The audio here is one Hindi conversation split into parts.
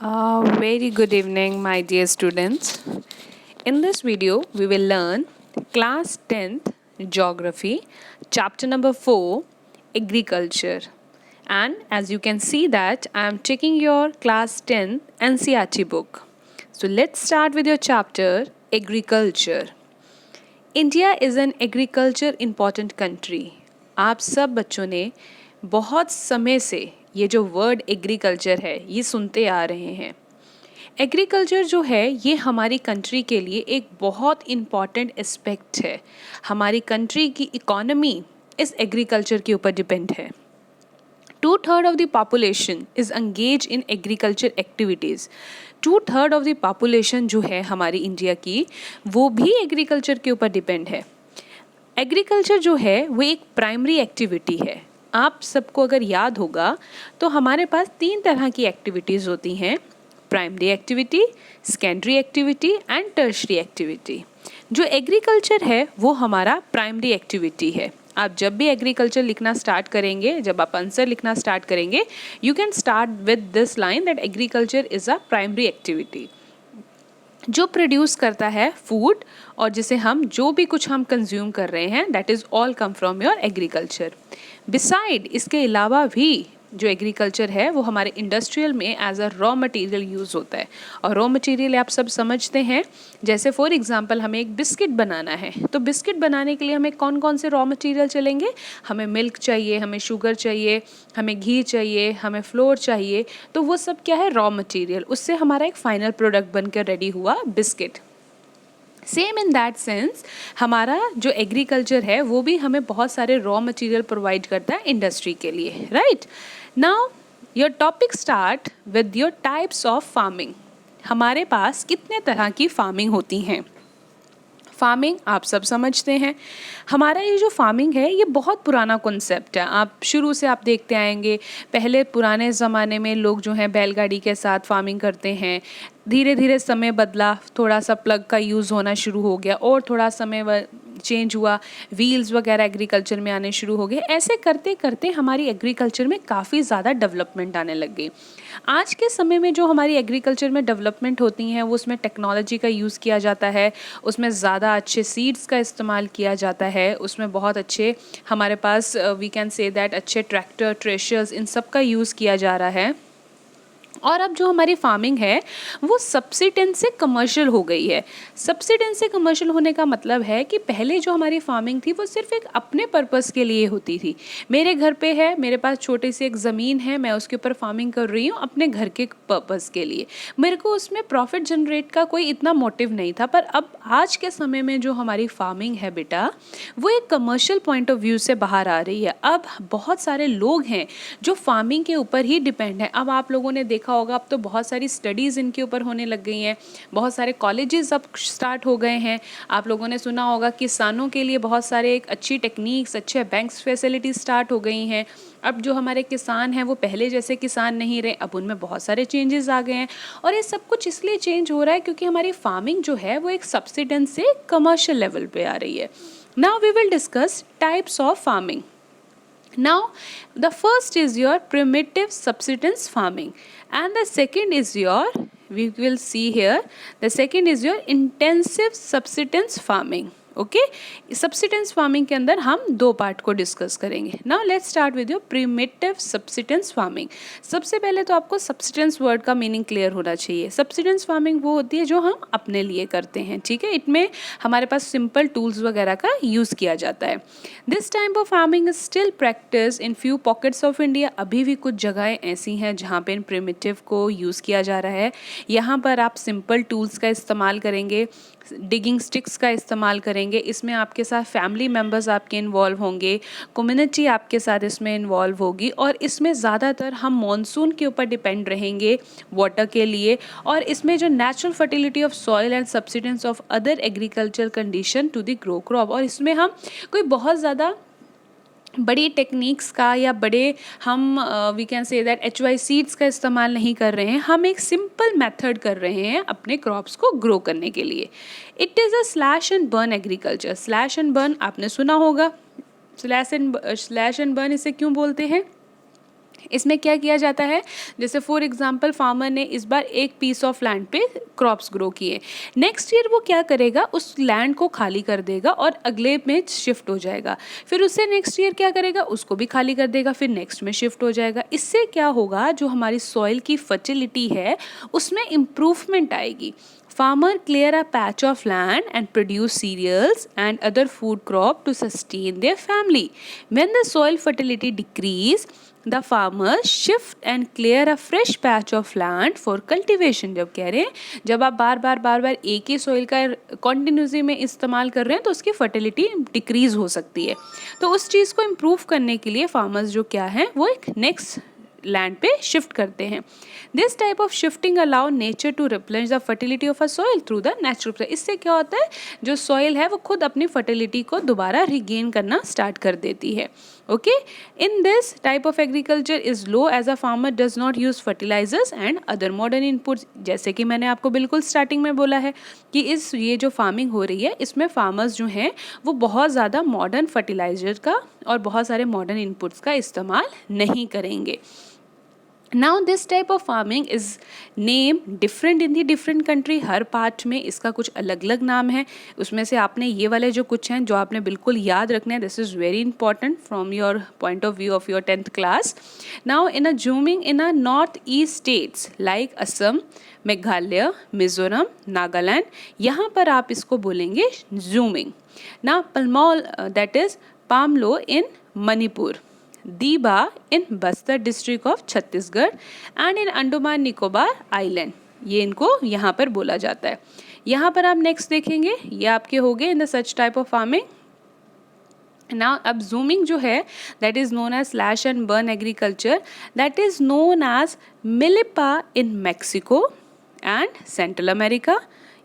Very good evening, my dear students. In this video, we will learn class 10th geography, chapter number 4, agriculture. And as you can see that I am taking your class 10 NCERT book. So let's start with your chapter agriculture. India is an agriculture important country. आप सब बच्चों ने बहुत समय से ये जो वर्ड एग्रीकल्चर है ये सुनते आ रहे हैं. एग्रीकल्चर जो है ये हमारी कंट्री के लिए एक बहुत इम्पॉर्टेंट एस्पेक्ट है. हमारी कंट्री की इकोनॉमी इस एग्रीकल्चर के ऊपर डिपेंड है. 2/3 of the population is engaged in agriculture activities. 2/3 of the population जो है हमारी इंडिया की वो भी एग्रीकल्चर के ऊपर डिपेंड है. एग्रीकल्चर जो है वो एक प्राइमरी एक्टिविटी है. आप सबको अगर याद होगा तो हमारे पास 3 तरह की एक्टिविटीज़ होती हैं: primary activity, secondary activity and tertiary activity. जो एग्रीकल्चर है वो हमारा प्राइमरी एक्टिविटी है. आप जब भी एग्रीकल्चर लिखना स्टार्ट करेंगे, जब आप आंसर लिखना स्टार्ट करेंगे, you can start with this line that agriculture is a primary activity. जो प्रोड्यूस करता है फूड और जिसे हम जो भी कुछ हम कंज्यूम कर रहे हैं, that is all come from your agriculture. Beside इसके अलावा भी जो एग्रीकल्चर है वो हमारे इंडस्ट्रियल में as a raw material use होता है. और रॉ मटेरियल आप सब समझते हैं, जैसे फॉर एग्जांपल हमें एक बिस्किट बनाना है तो बिस्किट बनाने के लिए हमें कौन कौन से रॉ मटेरियल चलेंगे. हमें मिल्क चाहिए, हमें शुगर चाहिए, हमें घी चाहिए, हमें फ्लोर चाहिए. तो वो सब क्या है? Raw material. उससे हमारा एक फाइनल प्रोडक्ट बनकर रेडी हुआ biscuit. Same in that sense हमारा जो एग्रीकल्चर है वो भी हमें बहुत सारे रॉ मटेरियल प्रोवाइड करता है इंडस्ट्री के लिए. Right now your topic start with your types of farming. हमारे पास कितने तरह की फार्मिंग होती हैं. फार्मिंग आप सब समझते हैं. हमारा ये जो फार्मिंग है ये बहुत पुराना कॉन्सेप्ट है. आप शुरू से आप देखते आएंगे, पहले पुराने ज़माने में लोग जो हैं बैलगाड़ी के साथ फार्मिंग करते हैं. धीरे धीरे समय बदला, थोड़ा सा प्लग का यूज़ होना शुरू हो गया और थोड़ा समय चेंज हुआ, व्हील्स वगैरह एग्रीकल्चर में आने शुरू हो गए. ऐसे करते करते हमारी एग्रीकल्चर में काफ़ी ज़्यादा डेवलपमेंट आने लग गई. आज के समय में जो हमारी एग्रीकल्चर में डेवलपमेंट होती हैं वो उसमें टेक्नोलॉजी का यूज़ किया जाता है, उसमें ज़्यादा अच्छे सीड्स का इस्तेमाल किया जाता है, उसमें बहुत अच्छे हमारे पास वी कैन से दैट अच्छे ट्रैक्टर, थ्रेशर्स, इन सब का यूज़ किया जा रहा है. और अब जो हमारी फार्मिंग है वो सब्सिडेंस से कमर्शियल हो गई है. सब्सिडेंस से कमर्शियल होने का मतलब है कि पहले जो हमारी फार्मिंग थी वो सिर्फ एक अपने पर्पस के लिए होती थी. मेरे घर पे है, मेरे पास छोटी सी एक ज़मीन है, मैं उसके ऊपर फार्मिंग कर रही हूँ अपने घर के पर्पस के लिए. मेरे को उसमें प्रॉफिट जनरेट का कोई इतना मोटिव नहीं था. पर अब आज के समय में जो हमारी फार्मिंग है बेटा वो एक कमर्शियल पॉइंट ऑफ व्यू से बाहर आ रही है. अब बहुत सारे लोग हैं जो फार्मिंग के ऊपर ही डिपेंड है. अब आप लोगों ने देखा होगा अब तो बहुत सारी स्टडीज़ इनके ऊपर होने लग गई हैं, बहुत सारे कॉलेजेस अब स्टार्ट हो गए हैं. आप लोगों ने सुना होगा किसानों के लिए बहुत सारे एक अच्छी टेक्निक्स, अच्छे बैंक्स फैसिलिटीज स्टार्ट हो गई हैं. अब जो हमारे किसान हैं वो पहले जैसे किसान नहीं रहे, अब उनमें बहुत सारे चेंजेस आ गए हैं. और ये सब कुछ इसलिए चेंज हो रहा है क्योंकि हमारी फार्मिंग जो है वो एक सब्सिडेंस से कमर्शियल लेवल पे आ रही है. Now we will discuss types of farming. Now, the first is your primitive subsistence farming, and the second is your, we will see here, the second is your intensive subsistence farming. Okay, subsidence farming के अंदर हम 2 पार्ट को डिस्कस करेंगे. Now let's start with your primitive subsidence farming. सबसे पहले तो आपको सब्सिडेंस वर्ड का मीनिंग क्लियर होना चाहिए. सब्सिडेंस फार्मिंग वो होती है जो हम अपने लिए करते हैं. ठीक है, इनमें हमारे पास सिंपल टूल्स वगैरह का यूज़ किया जाता है. This type of farming is still practice in few pockets of India. अभी भी कुछ जगहें ऐसी हैं जहाँ पे इन प्रिमिटिव को यूज़ किया जा रहा है. यहाँ पर आप सिंपल टूल्स का इस्तेमाल करेंगे, डिगिंग स्टिक्स का इस्तेमाल करेंगे. इसमें आपके साथ फैमिली मेम्बर्स आपके इन्वॉल्व होंगे, कम्युनिटी आपके साथ इसमें इन्वॉल्व होगी. और इसमें ज़्यादातर हम मॉनसून के ऊपर डिपेंड रहेंगे वाटर के लिए. और इसमें जो natural fertility of soil and subsidence of other agriculture condition to the grow crop. और इसमें हम कोई बहुत ज़्यादा बड़ी टेक्निक्स का या बड़े हम we can say that HY seeds का इस्तेमाल नहीं कर रहे हैं. हम एक सिंपल मेथड कर रहे हैं अपने क्रॉप्स को ग्रो करने के लिए. It is a slash and burn agriculture. Slash and burn आपने सुना होगा. स्लैश एंड बर्न इसे क्यों बोलते हैं? इसमें क्या किया जाता है, जैसे फॉर एग्जांपल फार्मर ने इस बार एक पीस ऑफ लैंड पे क्रॉप्स ग्रो किए, नेक्स्ट ईयर वो क्या करेगा, उस लैंड को खाली कर देगा और अगले में शिफ्ट हो जाएगा, फिर उससे नेक्स्ट ईयर क्या करेगा, उसको भी खाली कर देगा, फिर नेक्स्ट में शिफ्ट हो जाएगा। इससे क्या होगा, जो हमारी सॉइल की फर्टिलिटी है उसमें इम्प्रूवमेंट आएगी। Farmer clear a patch of land and produce cereals and other food crop to sustain their family. When the soil fertility decrease, the farmers shift and clear a fresh patch of land for cultivation. जब कह रहे हैं, जब आप बार बार एक ही सॉइल का कॉन्टिन्यूसली में इस्तेमाल कर रहे हैं तो उसकी फर्टिलिटी डिक्रीज हो सकती है। तो उस चीज़ को इम्प्रूव करने के लिए फार्मर्स जो क्या है वो एक नेक्स्ट लैंड पे शिफ्ट करते हैं। This type of shifting allow nature to replenish the fertility of a soil through the natural process. इससे क्या होता है, जो सॉइल है वो खुद अपनी फर्टिलिटी को दोबारा रिगेन करना स्टार्ट कर देती है। Okay, in this type of agriculture is low as a farmer does not use fertilizers and other modern inputs. जैसे कि मैंने आपको बिल्कुल स्टार्टिंग में बोला है कि ये जो फार्मिंग हो रही है इसमें फार्मर्स जो हैं वो बहुत ज़्यादा मॉडर्न फर्टिलाइजर का और बहुत सारे मॉडर्न इनपुट्स का इस्तेमाल नहीं करेंगे। Now this type of farming is named different in the different country। Her part में इसका कुछ अलग अलग नाम है। उसमें से आपने ये वाले जो कुछ हैं जो आपने बिल्कुल याद रखने हैं, this is very important from your point of view of your 10th class. Now in a jhuming in a north east states like Assam, Meghalaya, Mizoram, Nagaland, यहाँ पर आप इसको बोलेंगे जूमिंग। नाउ पल्मोल that is pamlou in Manipur, dipa in Bastar district of Chhattisgarh and in Andaman Nicobar island, ये इनको यहाँ पर बोला जाता है। यहाँ पर आप नेक्स्ट देखेंगे, ये आपके हो गए in the such type of farming. Now अब जूमिंग जो है that is known as slash and burn agriculture, that is known as milpa in Mexico and Central America.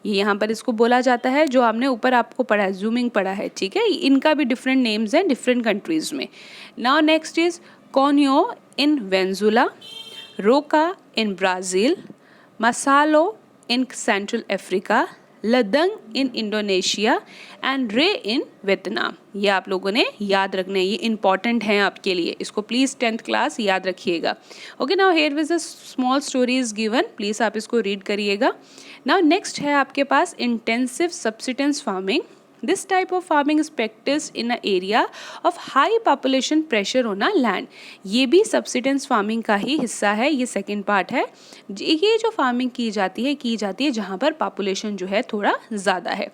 ये यहाँ पर इसको बोला जाता है, जो आपने ऊपर आपको पढ़ा है जूमिंग पढ़ा है, ठीक है। इनका भी डिफरेंट नेम्स हैं डिफरेंट कंट्रीज़ में। Now next is conuco in Venezuela, roca in Brazil, masole in Central Africa, ladang in Indonesia and ray in Vietnam. ये आप लोगों ने याद रखना है, ये इंपॉर्टेंट हैं आपके लिए, इसको प्लीज़ 10th क्लास याद रखिएगा। Okay, now here is a small story is given, please आप इसको रीड करिएगा। नाउ नेक्स्ट है आपके पास intensive subsistence farming. This type of farming is practiced in an area of high population pressure on a land। ये भी subsistence farming का ही हिस्सा है, ये सेकेंड पार्ट है। ये जो फार्मिंग की जाती है जहाँ पर population जो है थोड़ा ज़्यादा है।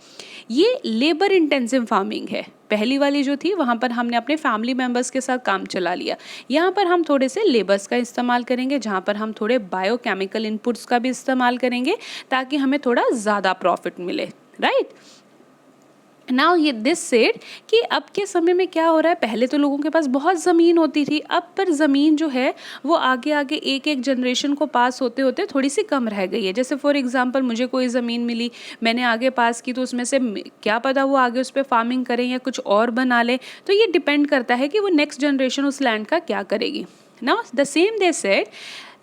ये लेबर इंटेंसिव फार्मिंग है। पहली वाली जो थी वहाँ पर हमने अपने फैमिली मेम्बर्स के साथ काम चला लिया, यहाँ पर हम थोड़े से लेबर्स का इस्तेमाल करेंगे, जहाँ पर हम थोड़े बायोकेमिकल इनपुट्स का भी इस्तेमाल करेंगे ताकि हमें थोड़ा ज़्यादा प्रॉफिट मिले, राइट। नाउ ये दिस सेड कि अब के समय में क्या हो रहा है, पहले तो लोगों के पास बहुत ज़मीन होती थी, अब पर ज़मीन जो है वो आगे आगे एक एक जनरेशन को पास होते होते थोड़ी सी कम रह गई है। जैसे फॉर एग्जांपल मुझे कोई ज़मीन मिली, मैंने आगे पास की, तो उसमें से क्या पता वो आगे उस पर फार्मिंग करें या कुछ और बना ले, तो ये डिपेंड करता है कि वो नेक्स्ट जनरेशन उस लैंड का क्या करेगी। Now the same they said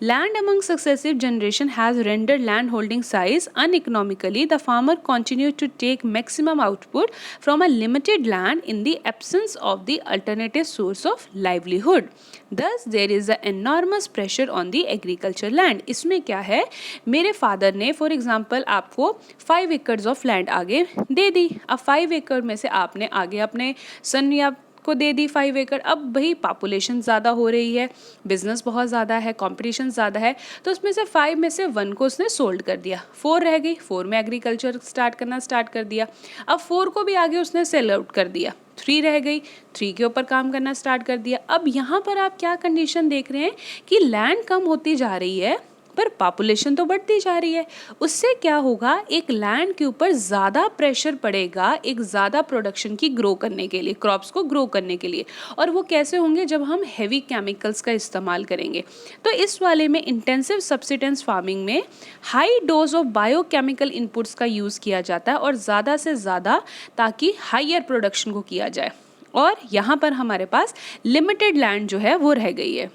land among successive generation has rendered land holding size uneconomically. The farmer continued to take maximum output from a limited land in the absence of the alternative source of livelihood. Thus there is an enormous pressure on the agriculture land. इसमें क्या है, मेरे फादर ने फॉर एग्जाम्पल आपको 5 एकड़ ऑफ लैंड आगे दे दी। अब 5 एकड़ में से आपने आगे अपने सन या को दे दी 5 एकड़। अब भाई पॉपुलेशन ज़्यादा हो रही है, बिजनेस बहुत ज़्यादा है, कंपटीशन ज़्यादा है, तो उसमें से 5 में से 1 को उसने सोल्ड कर दिया, 4 रह गई, 4 में एग्रीकल्चर स्टार्ट कर दिया। अब 4 को भी आगे उसने सेल आउट कर दिया, 3 रह गई, 3 के ऊपर काम करना स्टार्ट कर दिया। अब यहाँ पर आप क्या कंडीशन देख रहे हैं कि लैंड कम होती जा रही है पर पॉपुलेशन तो बढ़ती जा रही है। उससे क्या होगा, एक लैंड के ऊपर ज़्यादा प्रेशर पड़ेगा एक ज़्यादा प्रोडक्शन की ग्रो करने के लिए, क्रॉप्स को ग्रो करने के लिए। और वो कैसे होंगे, जब हम हैवी केमिकल्स का इस्तेमाल करेंगे। तो इस वाले में इंटेंसिव सब्सिस्टेंस फार्मिंग में high dose of biochemical inputs का यूज़ किया जाता है और ज़्यादा से ज़्यादा, ताकि हायर प्रोडक्शन को किया जाए। और यहाँ पर हमारे पास लिमिटेड लैंड जो है वो रह गई है।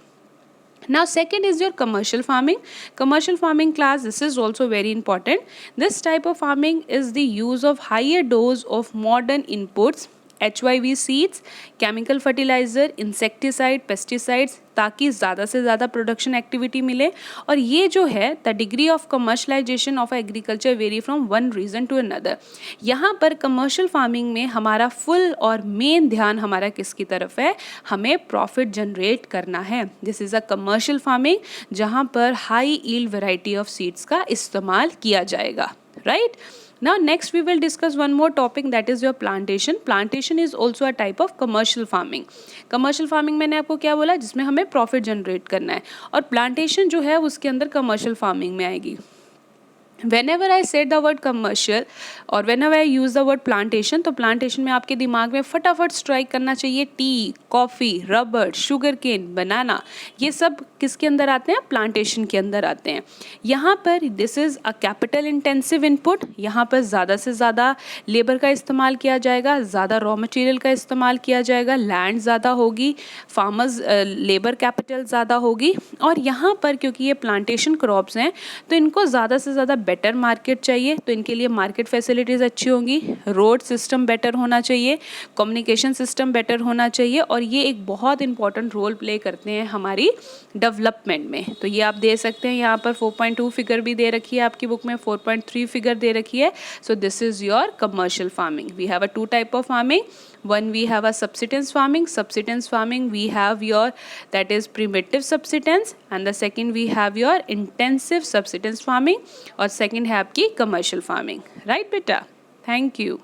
Now second is your commercial farming. Commercial farming class, this is also very important. This type of farming is the use of higher dose of modern inputs HYV seeds, chemical fertiliser, insecticide, pesticides, ताकि ज़्यादा से ज़्यादा प्रोडक्शन एक्टिविटी मिले। और ये जो है the degree of commercialization of agriculture vary from one region to another. यहाँ पर कमर्शियल फार्मिंग में हमारा फुल और मेन ध्यान हमारा किसकी तरफ है, हमें प्रॉफिट जनरेट करना है। This is a commercial farming जहाँ पर high yield variety of seeds का इस्तेमाल किया जाएगा, right. Now next we will discuss one more topic, that is your plantation. Plantation is also a type of commercial farming. Commercial farming मैंने आपको क्या बोला, जिसमें हमें प्रॉफिट जनरेट करना है, और प्लांटेशन जो है उसके अंदर कमर्शियल फार्मिंग में आएगी। Whenever I said the word commercial और whenever I use the word plantation, तो plantation में आपके दिमाग में फटाफट स्ट्राइक करना चाहिए tea, coffee, rubber, sugar cane, banana, ये सब किसके अंदर आते हैं, प्लांटेशन के अंदर आते हैं। यहाँ पर this is a capital intensive input, यहाँ पर ज़्यादा से ज़्यादा लेबर का इस्तेमाल किया जाएगा, ज़्यादा रॉ मटेरियल का इस्तेमाल किया जाएगा, लैंड ज़्यादा होगी, फार्मर्स लेबर कैपिटल ज़्यादा होगी। और यहाँ पर क्योंकि ये प्लांटेशन क्रॉप्स हैं तो इनको ज़्यादा से ज़्यादा बेटर मार्केट चाहिए, तो इनके लिए मार्केट फैसिलिटीज़ अच्छी होंगी, रोड सिस्टम बेटर होना चाहिए, कम्युनिकेशन सिस्टम बेटर होना चाहिए, और ये एक बहुत इंपॉर्टेंट रोल प्ले करते हैं हमारी डेवलपमेंट में। तो ये आप दे सकते हैं, यहाँ पर 4.2 फिगर भी दे रखी है आपकी बुक में, 4.3 फिगर दे रखी है। So this is your commercial farming. We have a two type of farming, one we have a subsistence farming we have your that is primitive subsistence, and the second we have your intensive subsistence farming, और second है आपकी commercial farming, right बेटा। Thank you.